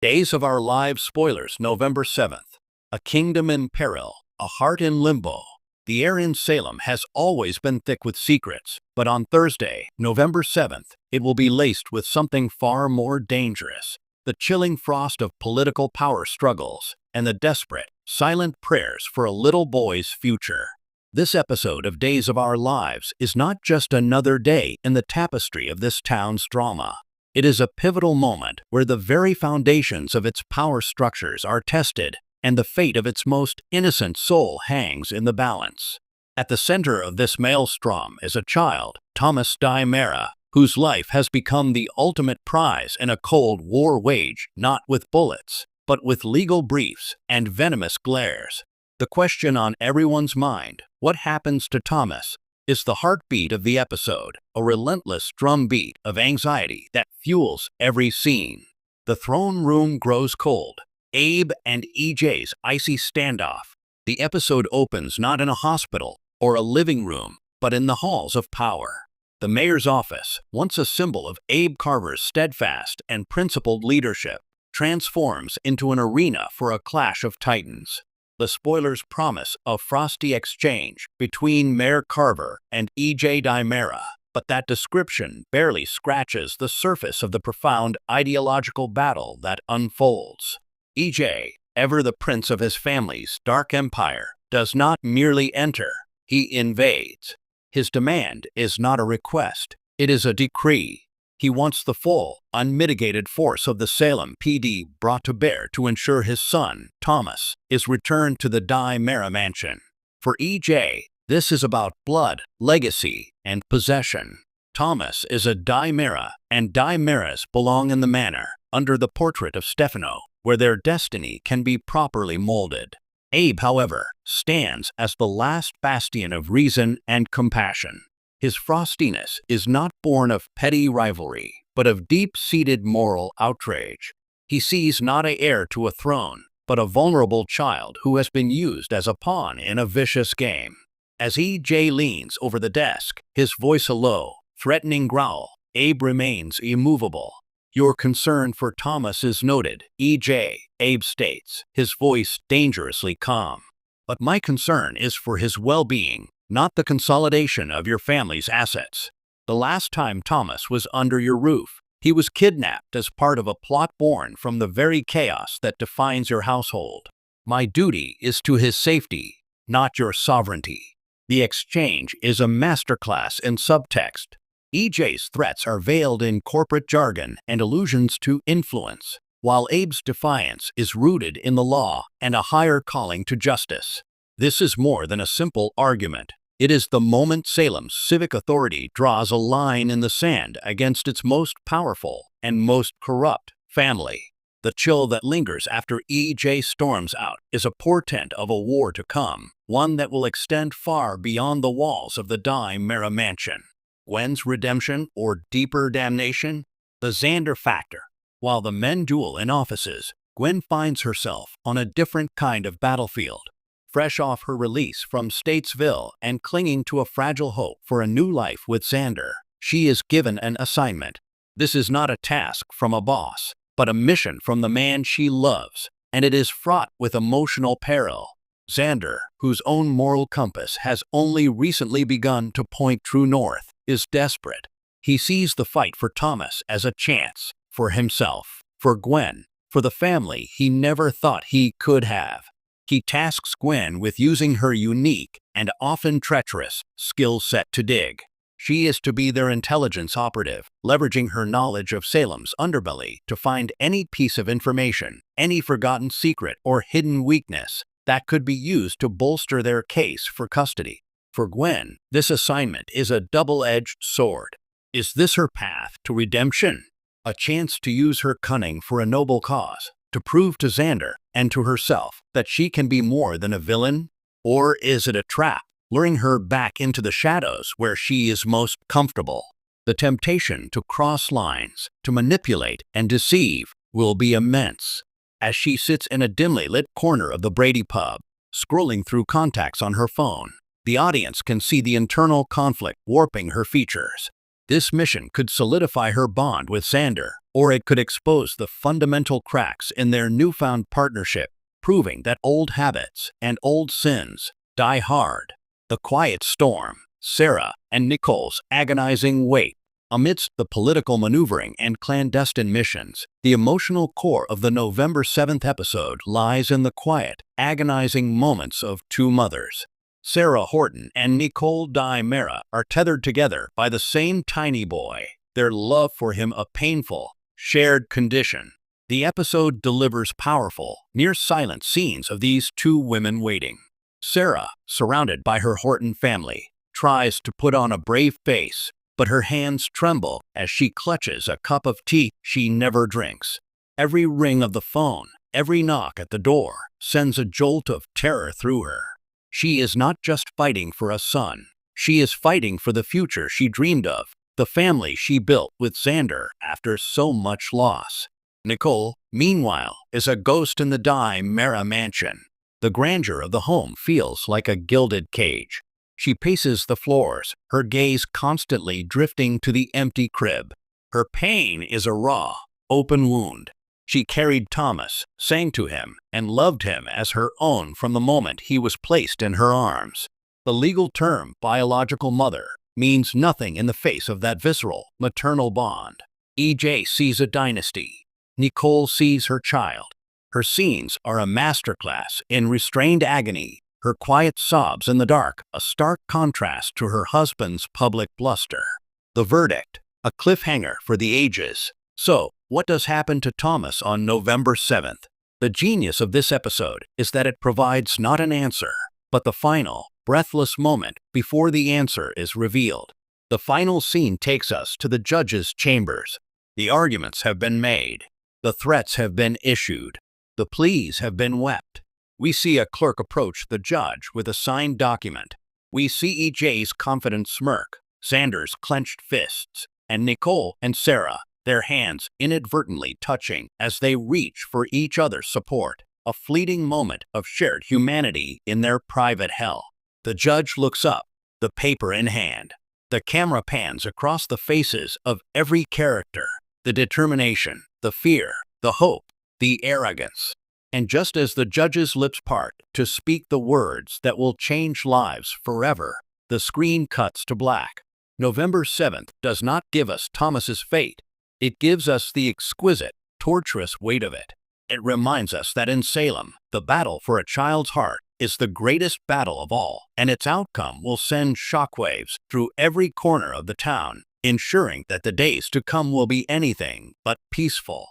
Days of Our Lives spoilers, November 7th. A kingdom in peril, a heart in limbo. The air in Salem has always been thick with secrets, but on Thursday, November 7th, it will be laced with something far more dangerous. The chilling frost of political power struggles and the desperate, silent prayers for a little boy's future. This episode of Days of Our Lives is not just another day in the tapestry of this town's drama. It is a pivotal moment where the very foundations of its power structures are tested and the fate of its most innocent soul hangs in the balance. At the center of this maelstrom is a child, Thomas DiMera, whose life has become the ultimate prize in a cold war waged not with bullets, but with legal briefs and venomous glares. The question on everyone's mind, what happens to Thomas, is the heartbeat of the episode, a relentless drumbeat of anxiety that fuels every scene. The throne room grows cold. Abe and EJ's icy standoff. The episode opens not in a hospital or a living room, but in the halls of power. The mayor's office, once a symbol of Abe Carver's steadfast and principled leadership, transforms into an arena for a clash of titans. The spoilers promise a frosty exchange between Mayor Carver and EJ DiMera, but that description barely scratches the surface of the profound ideological battle that unfolds. EJ, ever the prince of his family's dark empire, does not merely enter, he invades. His demand is not a request, it is a decree. He wants the full, unmitigated force of the Salem PD brought to bear to ensure his son, Thomas, is returned to the DiMera mansion. For EJ, this is about blood, legacy, and possession. Thomas is a DiMera, and DiMeras belong in the manor, under the portrait of Stefano, where their destiny can be properly molded. Abe, however, stands as the last bastion of reason and compassion. His frostiness is not born of petty rivalry, but of deep-seated moral outrage. He sees not an heir to a throne, but a vulnerable child who has been used as a pawn in a vicious game. As EJ leans over the desk, his voice a low, threatening growl, Abe remains immovable. Your concern for Thomas is noted, EJ, Abe states, his voice dangerously calm. But my concern is for his well-being, not the consolidation of your family's assets. The last time Thomas was under your roof, he was kidnapped as part of a plot born from the very chaos that defines your household. My duty is to his safety, not your sovereignty. The exchange is a masterclass in subtext. EJ's threats are veiled in corporate jargon and allusions to influence, while Abe's defiance is rooted in the law and a higher calling to justice. This is more than a simple argument. It is the moment Salem's civic authority draws a line in the sand against its most powerful and most corrupt family. The chill that lingers after EJ storms out is a portent of a war to come, one that will extend far beyond the walls of the DiMera mansion. Gwen's redemption or deeper damnation? The Xander factor. While the men duel in offices, Gwen finds herself on a different kind of battlefield. Fresh off her release from Statesville and clinging to a fragile hope for a new life with Xander, she is given an assignment. This is not a task from a boss, but a mission from the man she loves, and it is fraught with emotional peril. Xander, whose own moral compass has only recently begun to point true north, is desperate. He sees the fight for Thomas as a chance, for himself, for Gwen, for the family he never thought he could have. He tasks Gwen with using her unique and often treacherous skill set to dig. She is to be their intelligence operative, leveraging her knowledge of Salem's underbelly to find any piece of information, any forgotten secret or hidden weakness that could be used to bolster their case for custody. For Gwen, this assignment is a double-edged sword. Is this her path to redemption? A chance to use her cunning for a noble cause, to prove to Xander and to herself that she can be more than a villain? Or is it a trap, luring her back into the shadows where she is most comfortable? The temptation to cross lines, to manipulate and deceive, will be immense. As she sits in a dimly lit corner of the Brady pub, scrolling through contacts on her phone, the audience can see the internal conflict warping her features. This mission could solidify her bond with Xander, or it could expose the fundamental cracks in their newfound partnership, proving that old habits and old sins die hard. The quiet storm, Sarah and Nicole's agonizing wait. Amidst the political maneuvering and clandestine missions, the emotional core of the November 7th episode lies in the quiet, agonizing moments of two mothers. Sarah Horton and Nicole Di Mera are tethered together by the same tiny boy, their love for him a painful, shared condition. The episode delivers powerful, near-silent scenes of these two women waiting. Sarah, surrounded by her Horton family, tries to put on a brave face, but her hands tremble as she clutches a cup of tea she never drinks. Every ring of the phone, every knock at the door, sends a jolt of terror through her. She is not just fighting for a son. She is fighting for the future she dreamed of, the family she built with Xander after so much loss. Nicole, meanwhile, is a ghost in the Di Mera mansion. The grandeur of the home feels like a gilded cage. She paces the floors, her gaze constantly drifting to the empty crib. Her pain is a raw, open wound. She carried Thomas, sang to him, and loved him as her own from the moment he was placed in her arms. The legal term biological mother means nothing in the face of that visceral, maternal bond. EJ sees a dynasty. Nicole sees her child. Her scenes are a masterclass in restrained agony, her quiet sobs in the dark, a stark contrast to her husband's public bluster. The verdict, a cliffhanger for the ages. So, what does happen to Thomas on November 7th? The genius of this episode is that it provides not an answer, but the final, breathless moment before the answer is revealed. The final scene takes us to the judge's chambers. The arguments have been made. The threats have been issued. The pleas have been wept. We see a clerk approach the judge with a signed document. We see EJ's confident smirk, Xander's clenched fists, and Nicole and Sarah, their hands inadvertently touching as they reach for each other's support, a fleeting moment of shared humanity in their private hell. The judge looks up, the paper in hand. The camera pans across the faces of every character, the determination, the fear, the hope, the arrogance. And just as the judge's lips part to speak the words that will change lives forever, the screen cuts to black. November 7th does not give us Thomas's fate. It gives us the exquisite, torturous weight of it. It reminds us that in Salem, the battle for a child's heart is the greatest battle of all, and its outcome will send shockwaves through every corner of the town, ensuring that the days to come will be anything but peaceful.